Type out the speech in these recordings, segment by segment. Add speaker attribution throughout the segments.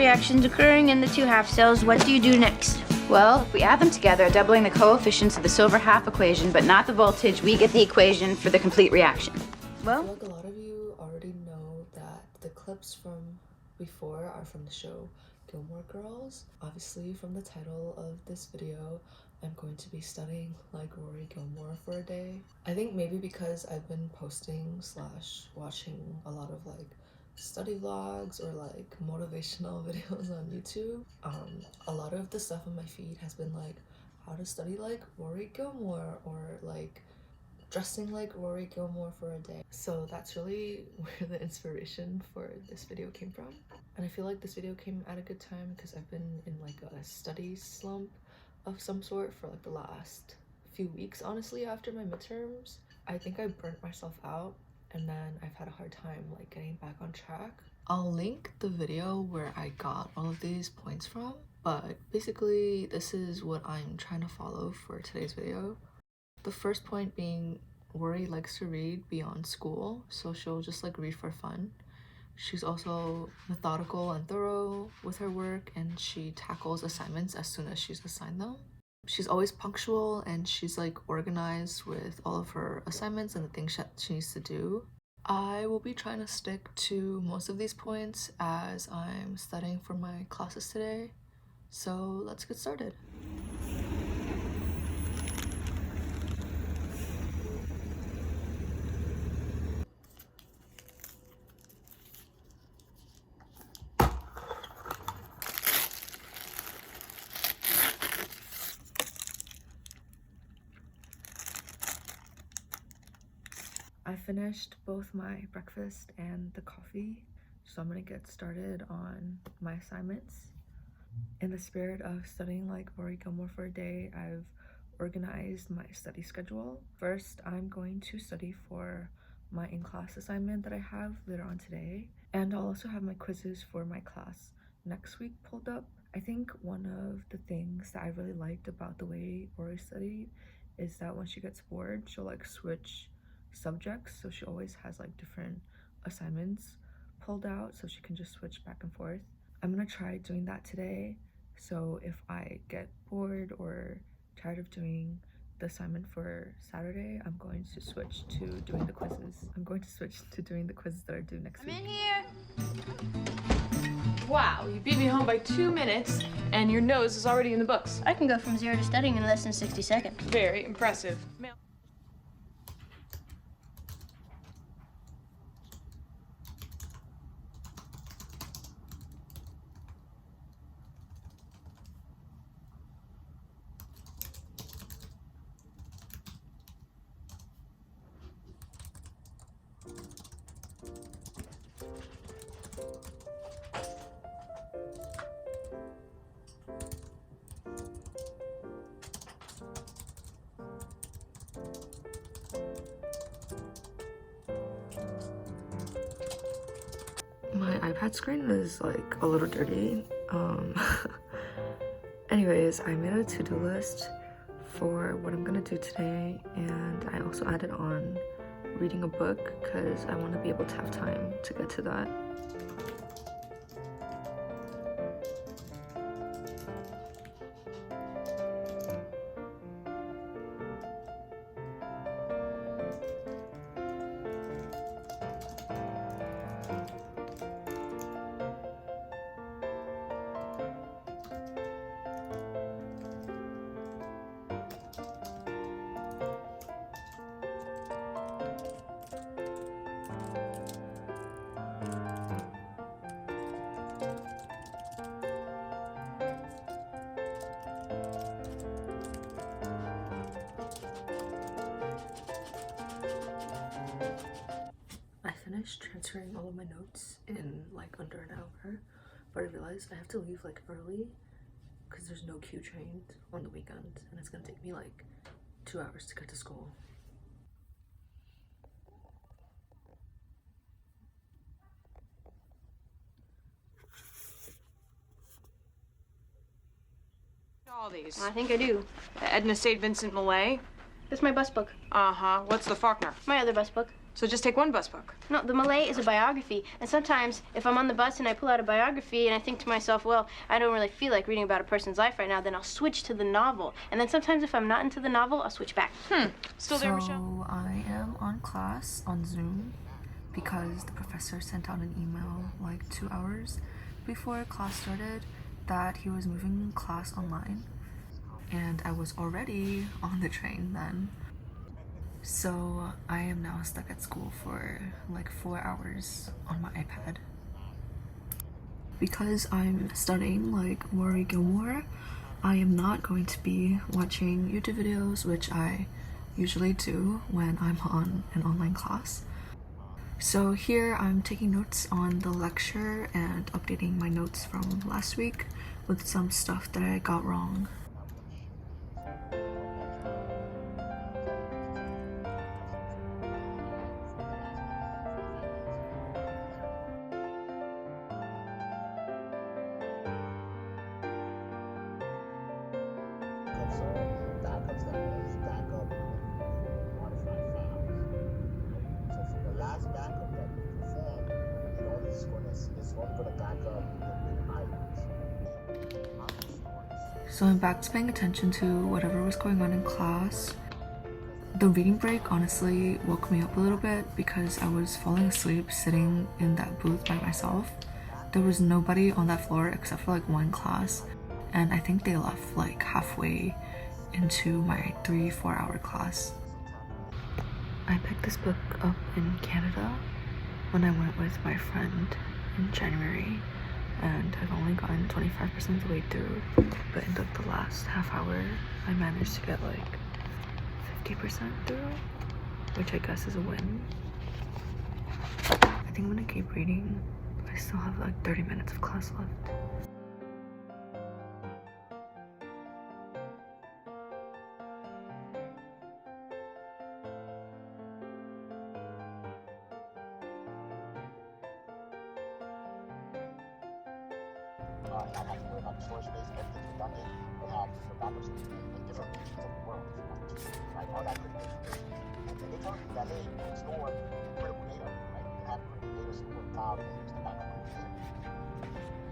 Speaker 1: reactions occurring in the two half cells. What do you do next?
Speaker 2: Well, if we add them together, doubling the coefficients of the silver half equation, but not the voltage, we get the equation for the complete reaction.
Speaker 3: Well, I feel like a lot of you already know that the clips from before are from the show Gilmore Girls. Obviously, from the title of this video, I'm going to be studying like Rory Gilmore for a day. I think maybe because I've been posting / watching a lot of like study vlogs or like motivational videos on YouTube. A lot of the stuff on my feed has been like how to study like Rory Gilmore or like dressing like Rory Gilmore for a day. So that's really where the inspiration for this video came from. And I feel like this video came at a good time because I've been in like a study slump of some sort for like the last few weeks, honestly, after my midterms. I think I burnt myself out and then I've had a hard time like getting back on track. I'll link the video where I got all of these points from, but basically this is what I'm trying to follow for today's video. The first point being Rory likes to read beyond school, so she'll just like read for fun. She's also methodical and thorough with her work, and she tackles assignments as soon as she's assigned them. She's always punctual and she's like organized with all of her assignments and the things that she needs to do. I will be trying to stick to most of these points as I'm studying for my classes today. So let's get started. I finished both my breakfast and the coffee, so I'm gonna get started on my assignments. In the spirit of studying like Rory Gilmore for a day, I've organized my study schedule. First, I'm going to study for my in-class assignment that I have later on today, and I'll also have my quizzes for my class next week pulled up. I think one of the things that I really liked about the way Rory studied is that when she gets bored, she'll like switch subjects, so she always has like different assignments pulled out so she can just switch back and forth. I'm gonna try doing that today, so if I get bored or tired of doing the assignment for Saturday, I'm going to switch to doing the quizzes. I'm going to switch to doing the quizzes that are due next week.
Speaker 1: I'm in here.
Speaker 4: Wow, you beat me home by 2 minutes and your nose is already in the books.
Speaker 1: I can go from 0 to studying in less than 60 seconds.
Speaker 4: Very impressive.
Speaker 3: My iPad screen is like a little dirty. Anyways, I made a to-do list for what I'm gonna do today, and I also added on reading a book because I want to be able to have time to get to that. Finished transferring all of my notes in like under an hour, but I realized I have to leave like early because there's no Q train on the weekend and it's gonna take me like 2 hours to get to school.
Speaker 4: All these.
Speaker 1: I think I do.
Speaker 4: Edna St. Vincent Millay.
Speaker 1: This is my bus book.
Speaker 4: Uh-huh. What's the Faulkner?
Speaker 1: My other bus book.
Speaker 4: So just take one bus book.
Speaker 1: No, the Malay is a biography, and sometimes if I'm on the bus and I pull out a biography and I think to myself, well, I don't really feel like reading about a person's life right now, then I'll switch to the novel. And then sometimes if I'm not into the novel, I'll switch back.
Speaker 4: Still there, Michelle?
Speaker 3: So I am on class on Zoom because the professor sent out an email like 2 hours before class started that he was moving class online. And I was already on the train then. So I am now stuck at school for like 4 hours on my iPad. Because I'm studying like Rory Gilmore, I am not going to be watching YouTube videos, which I usually do when I'm on an online class. So here I'm taking notes on the lecture and updating my notes from last week with some stuff that I got wrong. So I'm back to paying attention to whatever was going on in class. The reading break honestly woke me up a little bit because I was falling asleep sitting in that booth by myself. There was nobody on that floor except for like one class, and I think they left like halfway into my 3-4 hour class. I picked this book up in Canada when I went with my friend in January, and I've only gotten 25% of the way through, but in the last half hour I managed to get like 50% through, which I guess is a win. I think I'm gonna keep reading. I still have like 30 minutes of class left.
Speaker 5: Not having to worry about the storage space, everything's redundant. They have your backups in different regions of the world, if you want to, right? All that critical information. And they tell you that, hey, store critical data, right? You can have critical data stored in the cloud and use the backup easier.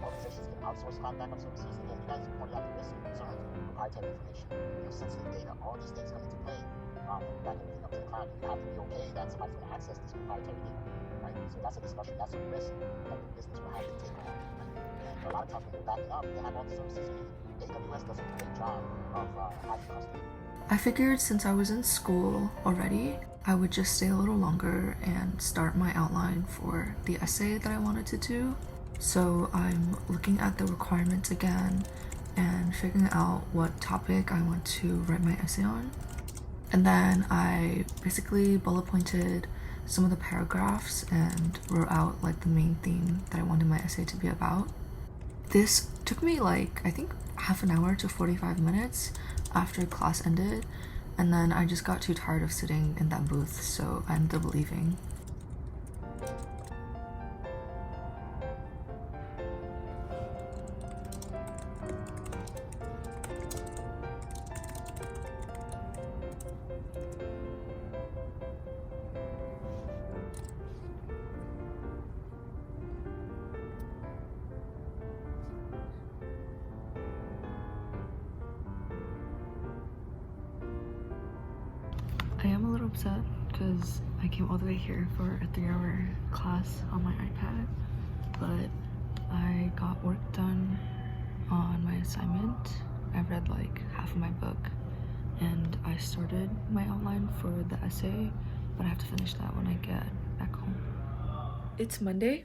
Speaker 5: Organizations can outsource cloud backup services. Again, you guys pointed out the risk of some proprietary information, sensitive data. All these things come into play when you back everything up to the cloud. You have to be okay that somebody's going to access this proprietary data, right? So that's a discussion. That's a risk that the business will have to take on. A lot of times when you're backing up, they have all the services you need. AWS does a great job of having custody.
Speaker 3: I figured since I was in school already, I would just stay a little longer and start my outline for the essay that I wanted to do. So I'm looking at the requirements again and figuring out what topic I want to write my essay on. And then I basically bullet pointed some of the paragraphs and wrote out like the main theme that I wanted my essay to be about. This took me like, I think half an hour to 45 minutes after class ended, and then I just got too tired of sitting in that booth, so I ended up leaving. I am a little upset because I came all the way here for a 3-hour class on my iPad, but I got work done on my assignment. I've read like half of my book, and I started my outline for the essay, but I have to finish that when I get back home. It's Monday,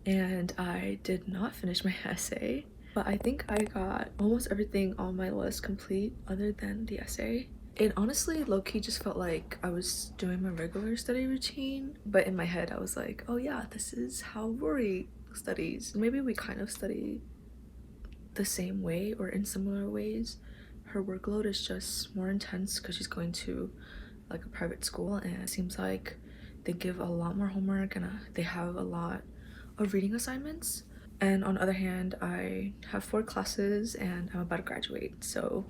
Speaker 3: and I did not finish my essay, but I think I got almost everything on my list complete other than the essay. It honestly low-key just felt like I was doing my regular study routine, but in my head I was like, oh yeah, this is how Rory studies. Maybe we kind of study the same way or in similar ways. Her workload is just more intense because she's going to like a private school, and it seems like they give a lot more homework and they have a lot of reading assignments. And on the other hand, I have 4 classes and I'm about to graduate, so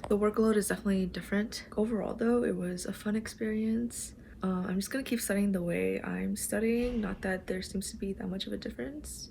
Speaker 3: the workload is definitely different. Overall though, it was a fun experience. I'm just gonna keep studying the way I'm studying. Not that there seems to be that much of a difference,